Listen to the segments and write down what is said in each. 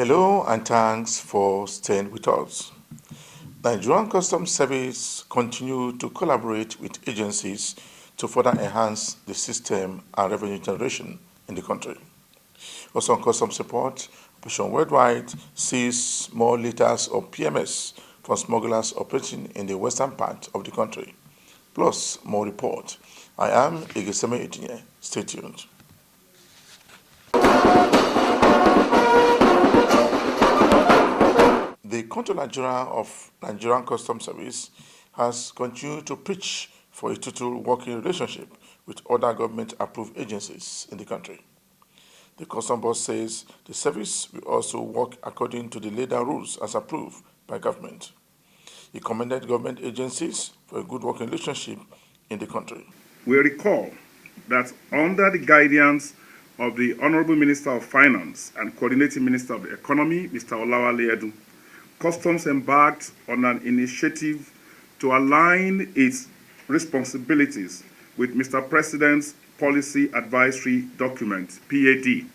Hello and thanks for staying with us. Nigerian Customs Service continue to collaborate with agencies to further enhance the system and revenue generation in the country. Also on customs support, Operation Worldwide sees more liters of PMS from smugglers operating in the western part of the country. Plus, more report. I am Igeseme Etinye. Stay tuned. The Controller General of Nigerian Customs Service has continued to preach for a total working relationship with other government-approved agencies in the country. The Customs Boss says the service will also work according to the laid-down rules as approved by government. He commended government agencies for a good working relationship in the country. We recall that under the guidance of the Honorable Minister of Finance and Coordinating Minister of the Economy, Mr. Olawale Edu, Customs embarked on an initiative to align its responsibilities with Mr. President's Policy Advisory Document, PAD.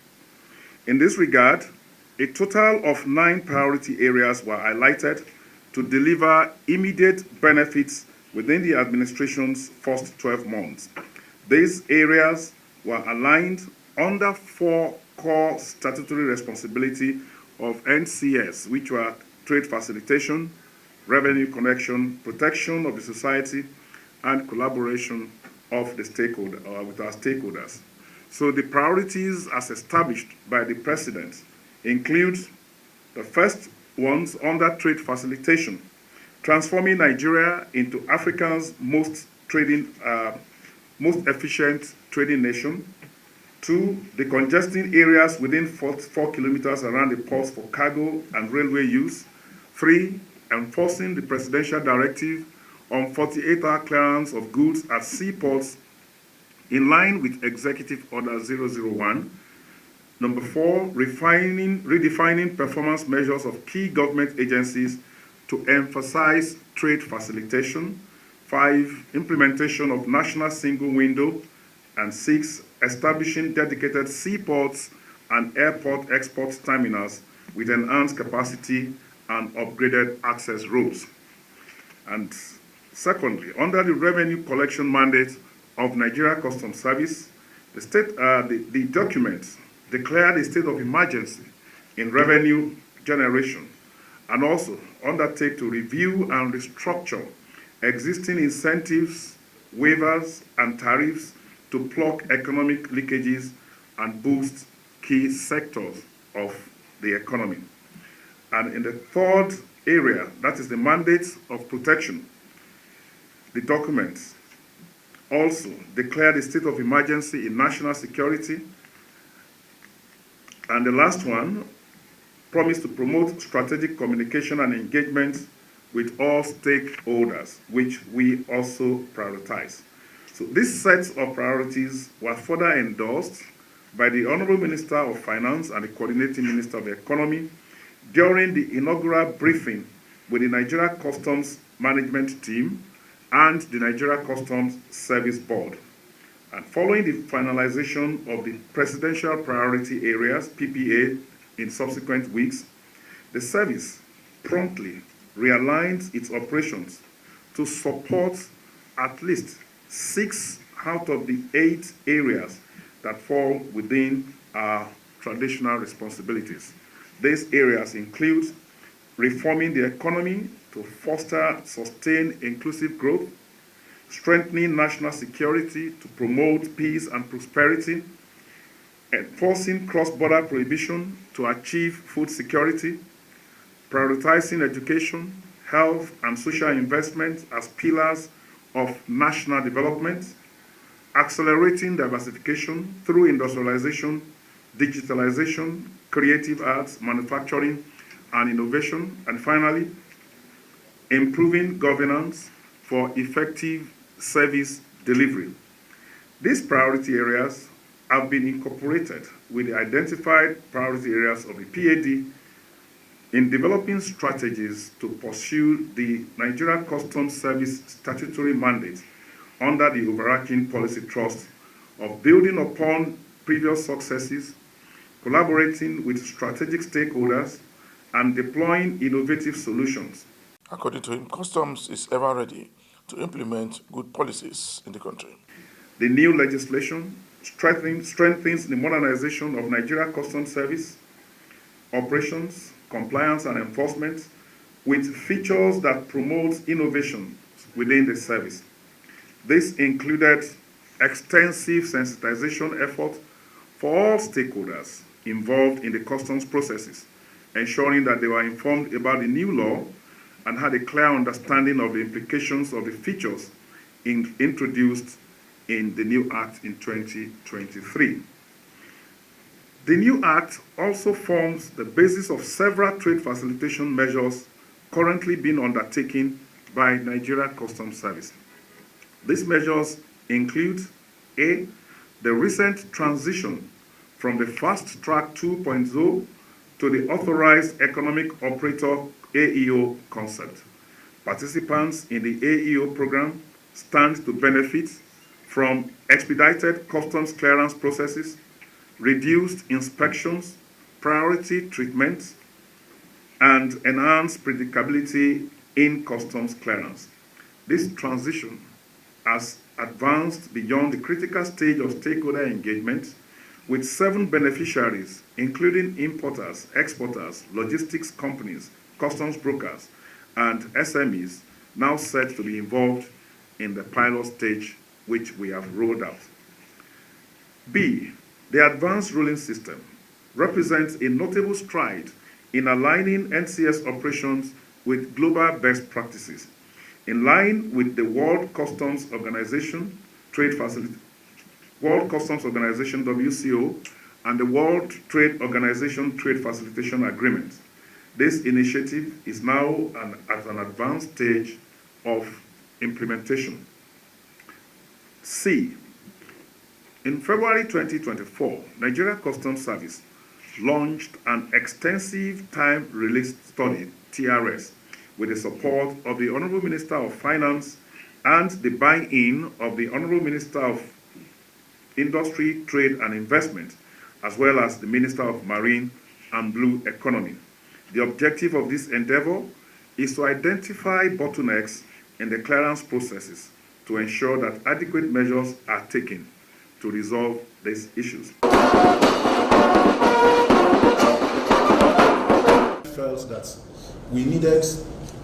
In this regard, a total of 9 priority areas were highlighted to deliver immediate benefits within the administration's first 12 months. These areas were aligned under 4 core statutory responsibilities of NCS, which were trade facilitation, revenue connection, protection of the society, and collaboration of the with our stakeholders. So the priorities as established by the President include the first ones under trade facilitation, transforming Nigeria into Africa's most efficient trading nation. 2, decongesting areas within 4 kilometers around the ports for cargo and railway use. 3, enforcing the Presidential Directive on 48-hour clearance of goods at seaports in line with Executive Order 001. Number 4, redefining performance measures of key government agencies to emphasize trade facilitation. 5, implementation of national single window. And 6, establishing dedicated seaports and airport export terminals with enhanced capacity and upgraded access roads. And secondly, under the revenue collection mandate of Nigeria Customs Service, the document declared a state of emergency in revenue generation and also undertake to review and restructure existing incentives, waivers, and tariffs to plug economic leakages and boost key sectors of the economy. And in the third area, that is the mandate of protection, the document also declared a state of emergency in national security. And the last one promised to promote strategic communication and engagement with all stakeholders, which we also prioritize. So these sets of priorities were further endorsed by the Honorable Minister of Finance and the Coordinating Minister of the Economy during the inaugural briefing with the Nigeria Customs Management Team and the Nigeria Customs Service Board. And following the finalization of the Presidential Priority Areas, PPA, in subsequent weeks, the service promptly realigned its operations to support at least 6 out of the 8 areas that fall within our traditional responsibilities. These areas include reforming the economy to foster sustained inclusive growth, strengthening national security to promote peace and prosperity, enforcing cross-border prohibition to achieve food security, prioritizing education, health, and social investment as pillars of national development, accelerating diversification through industrialization, digitalization, creative arts, manufacturing, and innovation, and finally, improving governance for effective service delivery. These priority areas have been incorporated with the identified priority areas of the PAD in developing strategies to pursue the Nigeria Customs Service statutory mandate under the overarching policy thrust of building upon previous successes, collaborating with strategic stakeholders, and deploying innovative solutions. According to him, customs is ever ready to implement good policies in the country. The new legislation strengthens the modernization of Nigeria Customs Service, operations, compliance, and enforcement with features that promote innovation within the service. This included extensive sensitization effort for all stakeholders involved in the customs processes, ensuring that they were informed about the new law and had a clear understanding of the implications of the features introduced in the new Act in 2023. The new Act also forms the basis of several trade facilitation measures currently being undertaken by Nigeria Customs Service. These measures include A, the recent transition from the Fast Track 2.0 to the Authorized Economic Operator AEO concept. Participants in the AEO program stand to benefit from expedited customs clearance processes, reduced inspections, priority treatment, and enhanced predictability in customs clearance. This transition has advanced beyond the critical stage of stakeholder engagement, with 7 beneficiaries, including importers, exporters, logistics companies, customs brokers, and SMEs, now set to be involved in the pilot stage, which we have rolled out. B, the advanced ruling system represents a notable stride in aligning NCS operations with global best practices. In line with the World Customs Organization WCO, and the World Trade Organization Trade Facilitation Agreement, this initiative is now at an advanced stage of implementation. C, in February 2024, Nigeria Customs Service launched an extensive time-release study, TRS, with the support of the Honorable Minister of Finance and the buy-in of the Honorable Minister of Industry, Trade and Investment, as well as the Minister of Marine and Blue Economy. The objective of this endeavor is to identify bottlenecks in the clearance processes to ensure that adequate measures are taken to resolve these issues. Felt that we needed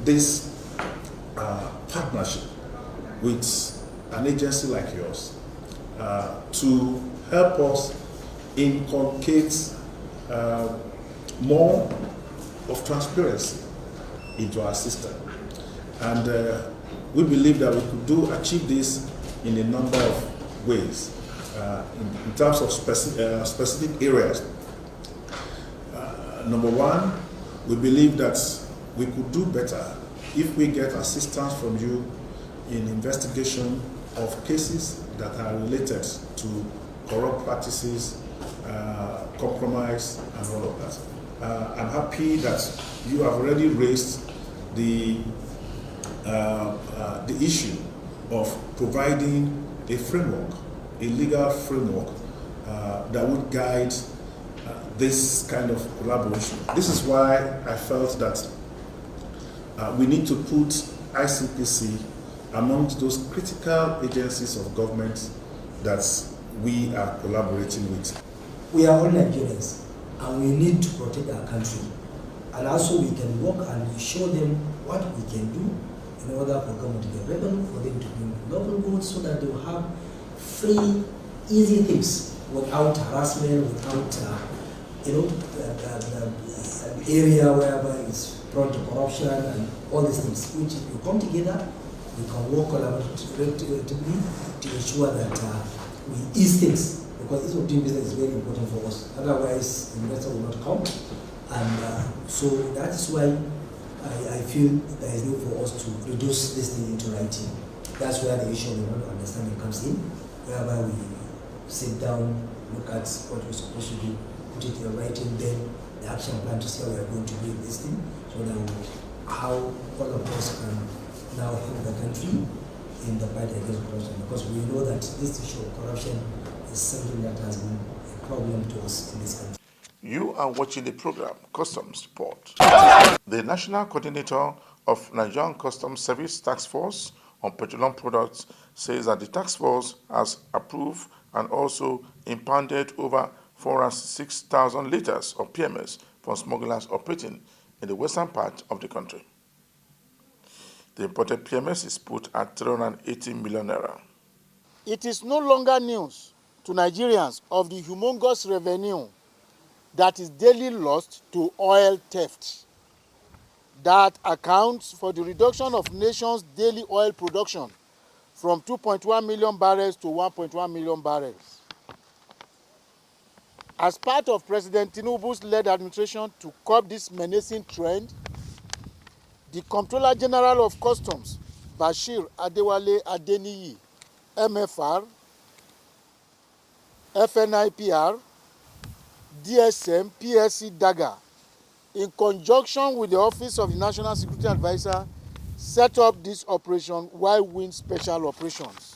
this partnership with an agency like yours to help us inculcate more of transparency into our system. And we believe that we could achieve this in a number of ways in terms of specific areas. Number one, we believe that we could do better if we get assistance from you in investigation of cases that are related to corrupt practices, compromise, and all of that. I'm happy that you have already raised the issue of providing a framework, a legal framework that would guide this kind of collaboration. This is why I felt that we need to put ICPC amongst those critical agencies of government that we are collaborating with. We are all Nigerians and we need to protect our country. And also we can work and show them what we can do in order for government to get revenue, for them to bring local goods so that they will have free, easy things without harassment, without area whereby it's prone to corruption and all these things, which if we come together, we can work collaboratively to ensure that we ease things, because this of doing business is very important for us. Otherwise, investor will not come. And so that is why I feel there is need for us to reduce this thing into writing. That's where the issue of the understanding comes in, whereby we sit down, look at what we're supposed to do, put it in writing, then the action plan to see how we are going to do this thing, so that how all of us can now help the country in the fight against corruption. Because we know that this issue of corruption is something that has been a problem to us in this country. You are watching the program Customs Report. The National Coordinator of Nigerian Customs Service Task Force on Petroleum Products says that the task force has approved and also impounded over 406,000 liters of PMS from smugglers operating in the western part of the country. The imported PMS is put at 380 million naira. It is no longer news to Nigerians of the humongous revenue that is daily lost to oil theft. That accounts for the reduction of nation's daily oil production from 2.1 million barrels to 1.1 million barrels. As part of President Tinubu's led administration to curb this menacing trend, the Comptroller General of Customs, Bashir Adewale Adeniyi, MFR, FNIPR, DSM, PSC Daga, in conjunction with the Office of the National Security Advisor, set up this operation Wild Wind Special Operations.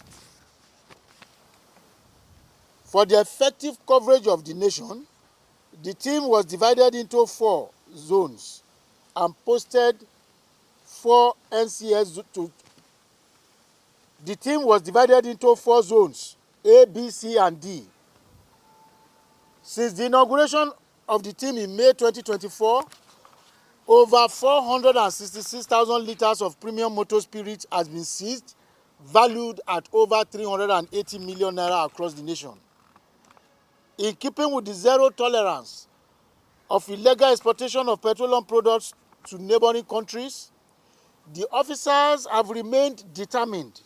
For the effective coverage of the nation, the team was divided into 4 zones and posted 4 NCS to. The team was divided into 4 zones, A, B, C, and D. Since the inauguration of the team in May 2024, over 466,000 liters of premium motor spirit has been seized, valued at over 380 million naira across the nation. In keeping with the zero tolerance of illegal exportation of petroleum products to neighboring countries, the officers have remained determined,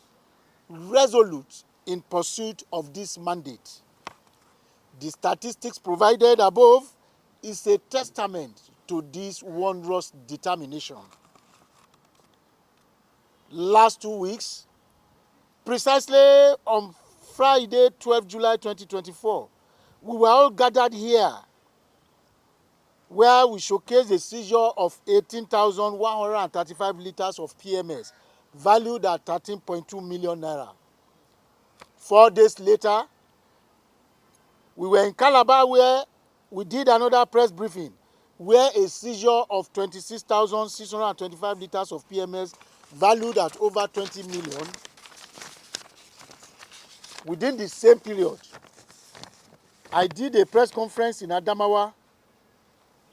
resolute in pursuit of this mandate. The statistics provided above is a testament to this wondrous determination. Last 2 weeks, precisely on Friday, 12 July 2024, we were all gathered here where we showcased the seizure of 18,135 liters of PMS, valued at 13.2 million naira. 4 days later, we were in Calabar where we did another press briefing where a seizure of 26,625 liters of PMS valued at over 20 million within the same period. I did a press conference in Adamawa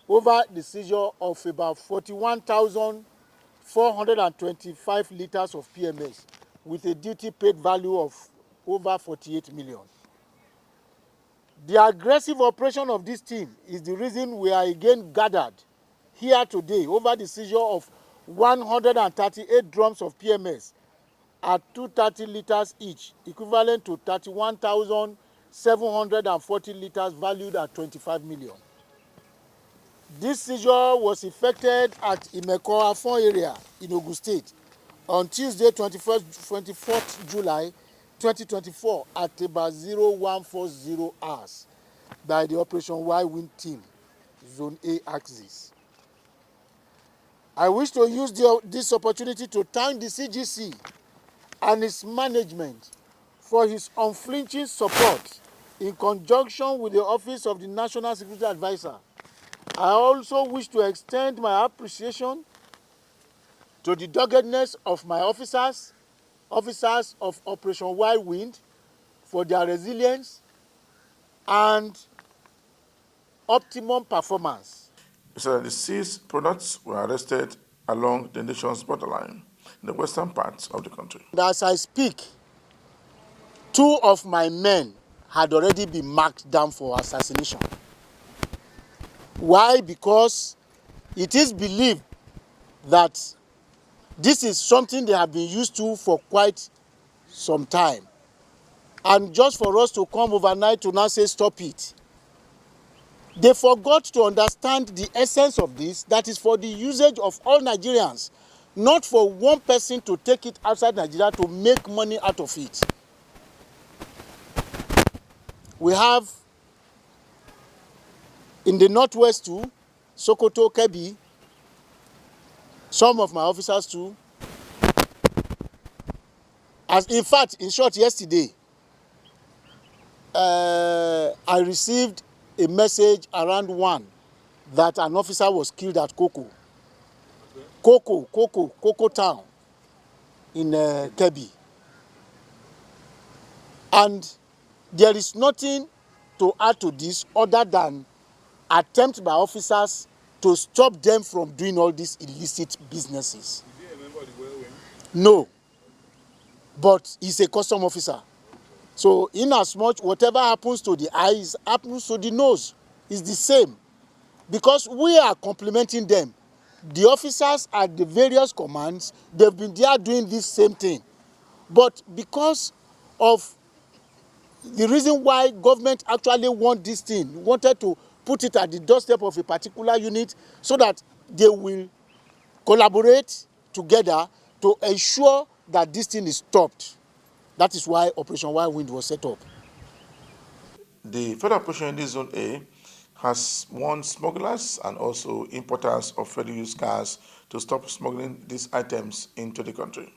over the seizure of about 41,425 liters of PMS with a duty paid value of over 48 million. The aggressive operation of this team is the reason we are again gathered here today over the seizure of 138 drums of PMS at 230 liters each, equivalent to 31,740 liters valued at 25 million. This seizure was effected at Imeko Afon area in Ogun State on Tuesday, 24th July 2024 at about 0140 hours by the Operation Wild Wind team, Zone A axis. I wish to use this opportunity to thank the CGC and its management for his unflinching support in conjunction with the Office of the National Security Advisor. I also wish to extend my appreciation to the doggedness of my officers of Operation Wild Wind for their resilience and optimum performance. He said that the seized products were arrested along the nation's borderline in the western parts of the country. And as I speak, 2 of my men had already been marked down for assassination. Why? Because it is believed that this is something they have been used to for quite some time. And just for us to come overnight to now say stop it, they forgot to understand the essence of this, that is for the usage of all Nigerians, not for one person to take it outside Nigeria to make money out of it. We have in the northwest too, Sokoto, Kebbi, some of my officers too. As in fact, in short, yesterday, I received a message around 1 that an officer was killed at Cocoa Town in Kebbi. And there is nothing to add to this other than attempt by officers to stop them from doing all these illicit businesses. Did you remember the well? No, but he's a custom officer. So in as much whatever happens to the eyes happens to the nose. It's the same. Because we are complementing them. The officers at the various commands, they've been there doing this same thing. But because of the reason why government actually want this thing, wanted to put it at the doorstep of a particular unit so that they will collaborate together to ensure that this thing is stopped. That is why Operation Wild Wind was set up. The federal operation in this Zone A has warned smugglers and also importers of ready use cars to stop smuggling these items into the country.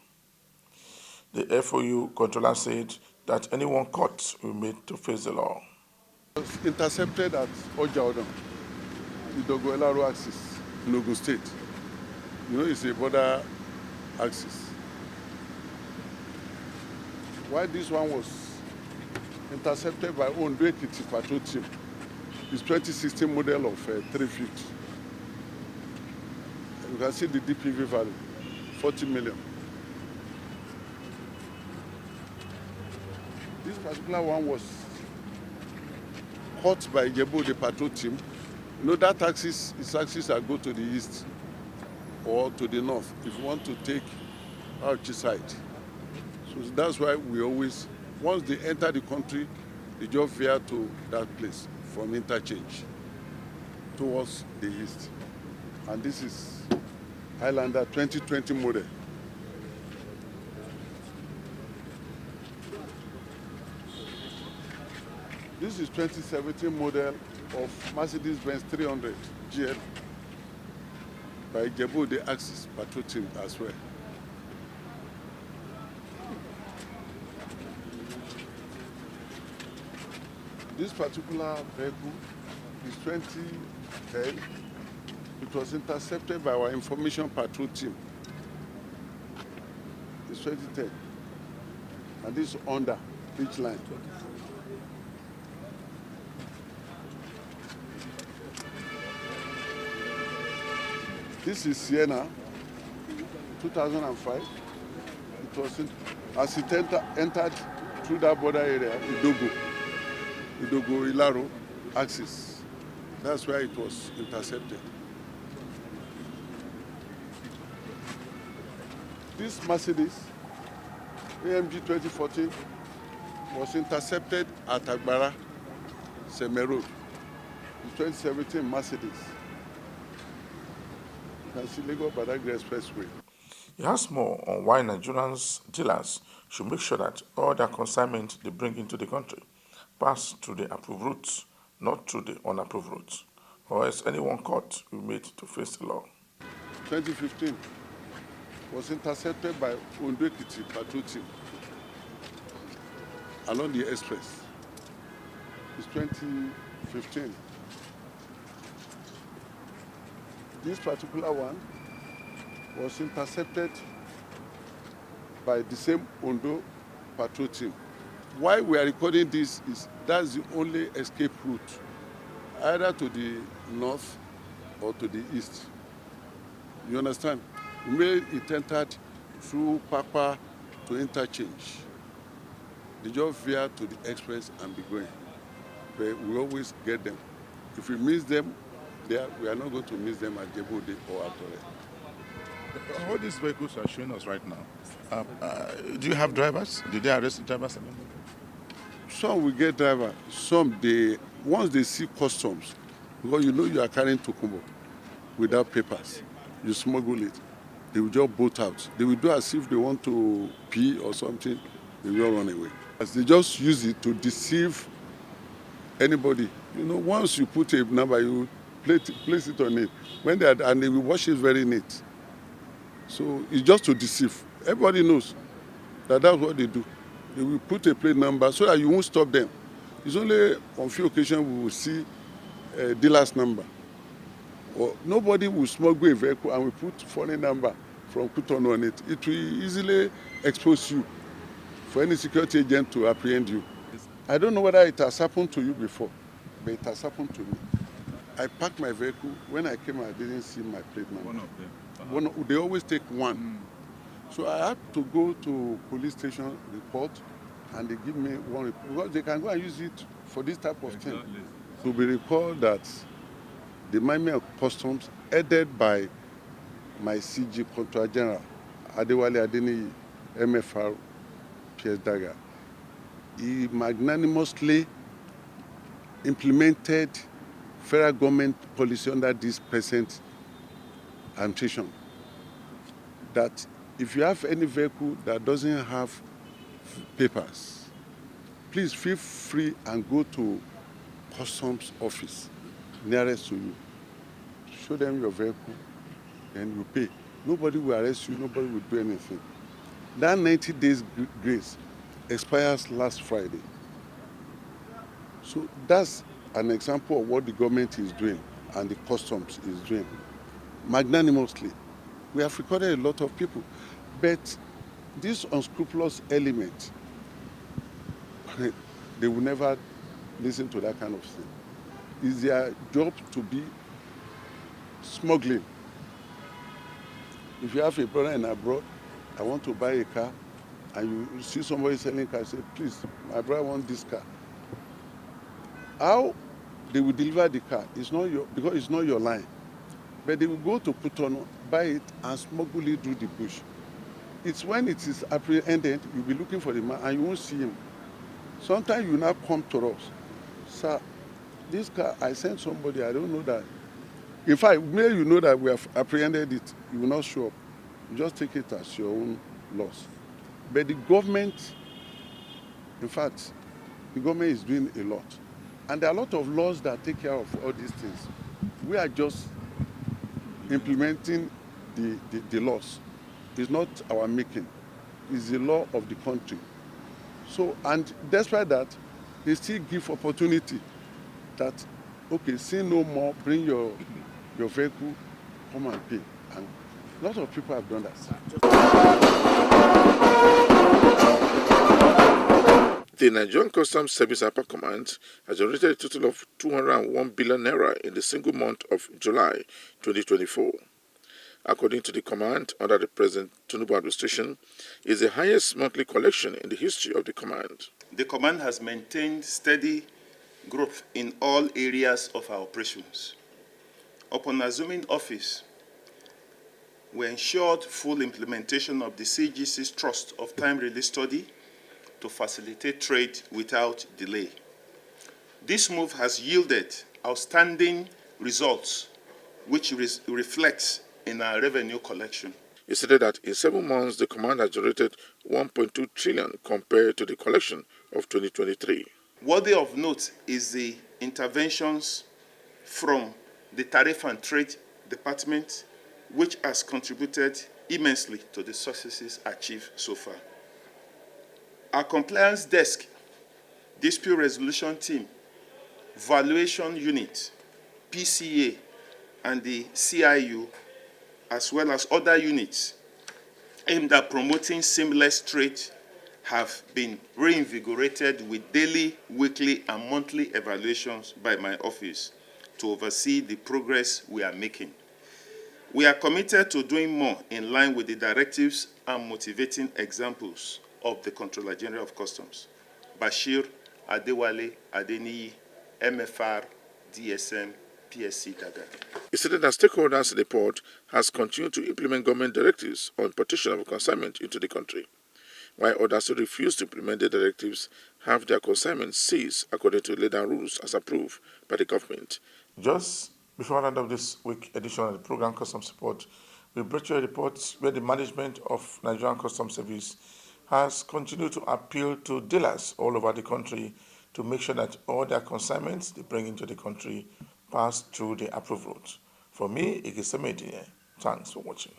The FOU controller said that anyone caught will be made to face the law. Was intercepted at Ojaodon, the Dogo-Elaro axis in Ogun State. You know, it's a border axis. Why this one was intercepted by Reort 8Th patrol team is 2016 model of 350. You can see the DPV value, 40 million. This particular one was caught by Ijebu, the patrol team. You know, that axis is axis that go to the east or to the north if you want to take out side. So that's why we always, once they enter the country, they just veer to that place from interchange towards the east. And this is Highlander 2020 model. This is 2017 model of Mercedes-Benz 300 GL by Ijebu, the Axis patrol team as well. This particular vehicle is 2010. It was intercepted by our information patrol team. It's 2010. And this is under each line. This is Sienna, 2005. It was as it entered through that border area, Idogo-Ilaro axis. That's where it was intercepted. This Mercedes, AMG 2014, was intercepted at Agbara, Seme Road. It's 2017 Mercedes. You can see Lagos-Badagry Expressway. He has more on why Nigerians dealers should make sure that all their consignment they bring into the country pass through the approved routes, not through the unapproved routes, or else anyone caught will be made to face the law. 2015 was intercepted by Reort 8Th patrol team along the express. It's 2015. This particular one was intercepted by the same Ondo patrol team. Why we are recording this is that's the only escape route, either to the north or to the east. You understand? We made it entered through Papa to interchange. They just veer to the express and be going. But we always get them. If we miss them, we are not going to miss them at Jebode or at Tore. All these vehicles are showing us right now. Do you have drivers? Did they arrest the drivers? Some will get driver. Some, once they see customs, because you know you are carrying Tokumbo without papers, you smuggle it, they will just bolt out. They will do as if they want to pee or something, they will run away. As they just use it to deceive anybody. You know, once you put a number, you place it on it. When they are, and they will wash it very neat. So it's just to deceive. Everybody knows that that's what they do. They will put a plate number so that you won't stop them. It's only on few occasions we will see dealer's number. Or nobody will smuggle a vehicle and we put foreign number from Cotonou on it. It will easily expose you for any security agent to apprehend you. I don't know whether it has happened to you before, but it has happened to me. I parked my vehicle. When I came, I didn't see my plate number. One of them. They always take one. So I had to go to police station, report, and they give me one report because they can go and use it for this type of thing. To be recalled that the Miami of Customs, headed by my CG Controller General, Adewale Adeniyi, MFR, PS Daga, he magnanimously implemented federal government policy under this present administration that if you have any vehicle that doesn't have papers, please feel free and go to customs office nearest to you. Show them your vehicle and you pay. Nobody will arrest you, nobody will do anything. That 90 days grace expires last Friday. So that's an example of what the government is doing and the customs is doing magnanimously. We have recorded a lot of people, but this unscrupulous element, they will never listen to that kind of thing. It's their job to be smuggling. If you have a brother in abroad, I want to buy a car, and you see somebody selling a car, say, please, my brother wants this car. How they will deliver the car is not because it's not your line. But they will go to Cotonou, buy it, and smuggle it through the bush. It's when it is apprehended, you'll be looking for the man, and you won't see him. Sometimes you now come to us, sir, this car, I sent somebody, I don't know that. In fact, maybe you know that we have apprehended it, you will not show up. You just take it as your own loss. But the government, in fact, the government is doing a lot. And there are a lot of laws that take care of all these things. We are just implementing the laws. It's not our making. It's the law of the country. So, and despite that, they still give opportunity that, okay, say no more, bring your vehicle, come and pay. And a lot of people have done that. The Nigerian Customs Service Upper Command has generated a total of 201 billion naira in the single month of July 2024. According to the command under the President Tinubu administration, is the highest monthly collection in the history of the command. The command has maintained steady growth in all areas of our operations. Upon assuming office, we ensured full implementation of the CGC's Trust of Time Release Study to facilitate trade without delay. This move has yielded outstanding results, which reflects in our revenue collection. He stated that in 7 months, the command has generated 1.2 trillion compared to the collection of 2023. Worthy of note is the interventions from the Tariff and Trade Department, which has contributed immensely to the successes achieved so far. Our compliance desk, dispute resolution team, valuation unit, PCA, and the CIU, as well as other units aimed at promoting seamless trade, have been reinvigorated with daily, weekly, and monthly evaluations by my office to oversee the progress we are making. We are committed to doing more in line with the directives and motivating examples of the Controller General of Customs, Bashir Adewale Adeniyi, MFR, DSM, PSC Daga. He stated that stakeholders in the port has continued to implement government directives on importation of consignment into the country, while others who refuse to implement the directives have their consignment seized according to laid down rules as approved by the government. Just before I end up this week edition of the program Customs Support, we brought you a report where the management of Nigerian Customs Service has continued to appeal to dealers all over the country to make sure that all their consignments they bring into the country pass through the approved route. For me, Igisemedie, thanks for watching.